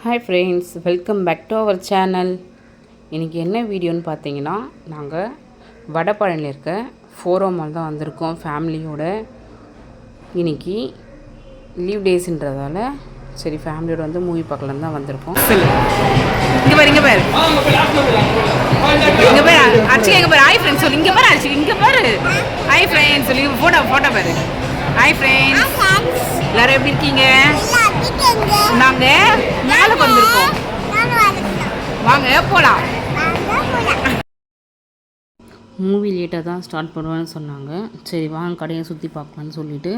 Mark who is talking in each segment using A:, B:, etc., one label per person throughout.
A: Hi friends, welcome back to our channel. இன்றைக்கி என்ன வீடியோன்னு பார்த்தீங்கன்னா, நாங்கள் வடபழனியில் இருக்க ஃபோரோ மால் தான் வந்திருக்கோம் ஃபேமிலியோடு. இன்றைக்கி லீவ் டேஸுன்றதால சரி ஃபேமிலியோடு வந்து மூவி பார்க்கலான்னு தான் வந்திருக்கோம்.
B: இங்கே பாரு இங்கே பாரு இங்கே பாரு அர்ச்சிகா, இங்கே பாரு ஹாய் ஃப்ரெண்ட்ஸ் சொல்லி. இங்கே பாரு அர்ச்சிகா, இங்கே பாரு ஹாய் ஃப்ரெண்ட்ஸ் சொல்லி. ஃபோட்டோ பாரு. ஹாய் ஃப்ரெண்ட்ஸ், எல்லோரும் எப்படி இருக்கீங்க? நாங்கள் மேலே வந்திருக்கோம், வாங்க போகலாம்.
A: மூவி லேட்டாக தான் ஸ்டார்ட் பண்ணுவான்னு சொன்னாங்க. சரி வாங்க கடையை சுற்றி பார்க்கலான்னு சொல்லிவிட்டு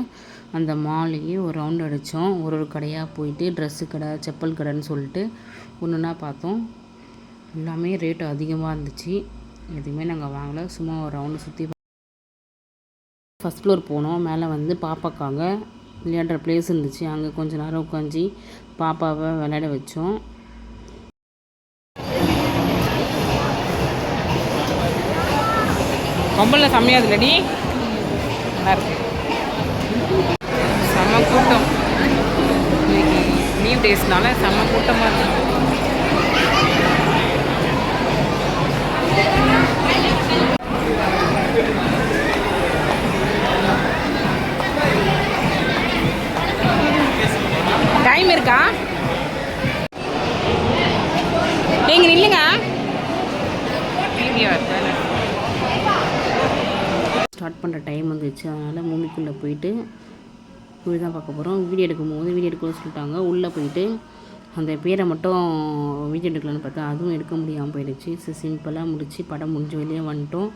A: அந்த மாலையே ஒரு ரவுண்ட் அடித்தோம். ஒரு கடையாக போயிட்டு ட்ரெஸ்ஸு கடை, செப்பல் கடைன்னு சொல்லிட்டு ஒன்று ஒன்றா பார்த்தோம். எல்லாமே ரேட்டு அதிகமாக இருந்துச்சு. எதுவுமே நாங்கள் வாங்கலை, சும்மா ஒரு ரவுண்டு சுற்றி. ஃபஸ்ட் ஃப்ளோர் போனோம். மேலே வந்து பாப்பாக்காக விளையாடுற பிளேஸ் இருந்துச்சு. அங்கே கொஞ்சம் நேரம் உட்காந்து பாப்பாவை விளையாட வச்சோம்.
B: கம்பலில் செம்மையாது இல்லடி, நல்லா இருக்கு. செம்ம கூட்டம் இன்னைக்கு லீவ் டேஸ்னால செம்ம கூட்டமாக இருக்கு. டைம் இருக்கா? எங்க நில்லுங்க.
A: ஸ்டார்ட் பண்ணுற டைம் வந்துச்சு, அதனால் மூவிக்குள்ளே போயிட்டு மூவி தான் பார்க்க போகிறோம். வீடியோ எடுக்கணும்னு சொல்லிட்டாங்க. உள்ளே போயிட்டு அந்த பேரை மட்டும் வீடியோ எடுக்கலான்னு பார்த்தா அதுவும் எடுக்க முடியாமல் போயிடுச்சு. சிம்பிளாக முடிச்சு படம் முடிஞ்சு வெளியே வந்துட்டோம்.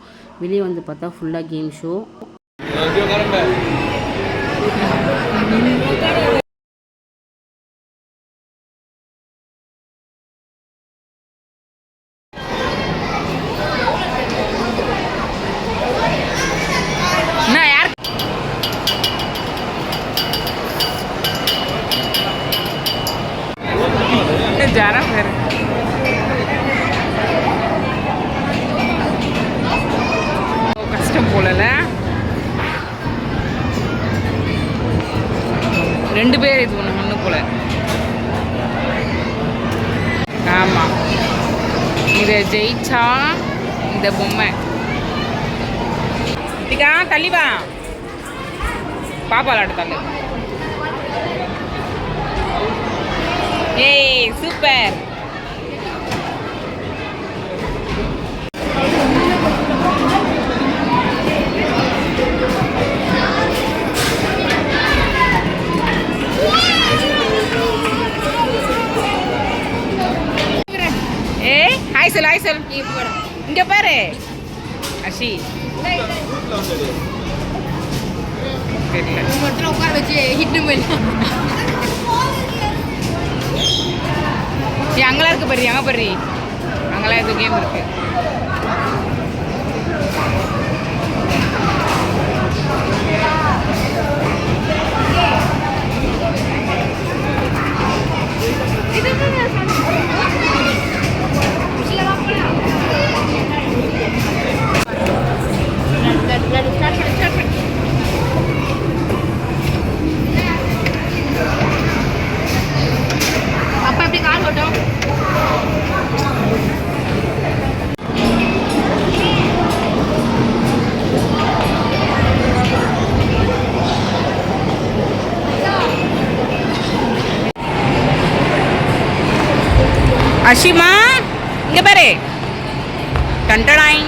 A: வெளியே வந்து பார்த்தா ஃபுல்லாக கேம் ஷோ.
B: ஜாரா பேர் கஷ்டம் போலல. 2 பேர் இது ஒன்று போல. ஆமாம், இதை ஜெயிச்சா இந்த பொம்மை. இக்கா தள்ளிவா, பாப்பா விளாட்டு தள்ளு. ஏய் சூப்பர். ஏய் ஹாய் சொல். இங்க பாரு அஷி. தெரியல மட்டும் உட்கார வச்சு ஹிட்னு போயிடலாம். அங்கெல்லாம் இருக்கு பாரு, அங்கே பாரு, அங்கெல்லாம் எதுவும் கேம் இருக்கு. அப்பா எப்படி கால் ஓட்டும்? அஷிமா இங்க பாரு. டண்டடாய்.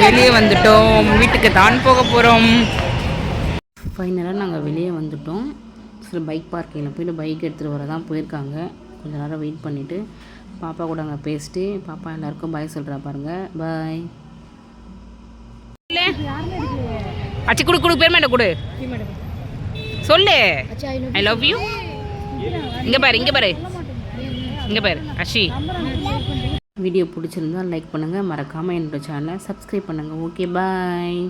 B: வெளியே வந்துட்டோம், வீட்டுக்கு தான் போக போகிறோம்.
A: ஃபைனலாக நாங்கள் வெளியே வந்துட்டோம். சில பைக் பார்க்கிங்கில் போய்ட்டு பைக் எடுத்துகிட்டு வர தான் போயிருக்காங்க. கொஞ்சம் நேரம் வெயிட் பண்ணிவிட்டு பாப்பா கூட அங்கே பேசிட்டு பாப்பா எல்லாருக்கும் பாய் சொல்கிறா பாருங்கள். பாய்.
B: அச்சி கொடு பேர் கொடு சொல்லு. I love you. இங்கே பாரு அஷி.
A: வீடியோ பிடிச்சிருந்தால் லைக் பண்ணுங்கள், மறக்காமல் என்னோடய சேனலை சப்ஸ்கிரைப் பண்ணுங்கள். Okay bye.